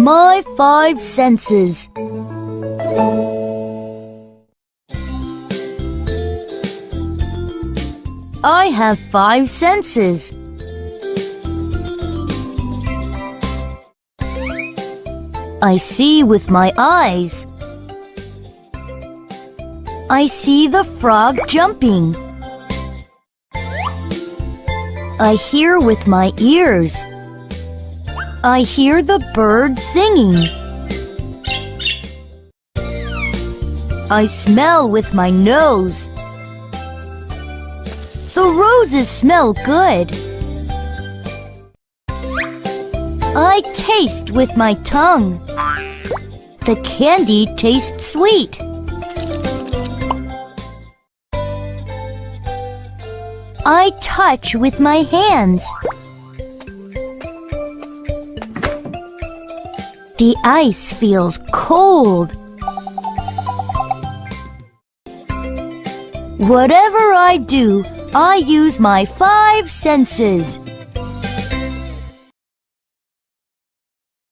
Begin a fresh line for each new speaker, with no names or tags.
my 5 senses. I have 5 senses. I see with my eyes. I see the frog jumping. I hear with my ears. I hear the bird singing. I smell with my nose. The roses smell good. I taste with my tongue. The candy tastes sweet. I touch with my hands. The ice feels cold. Whatever I do, I use my 5 senses.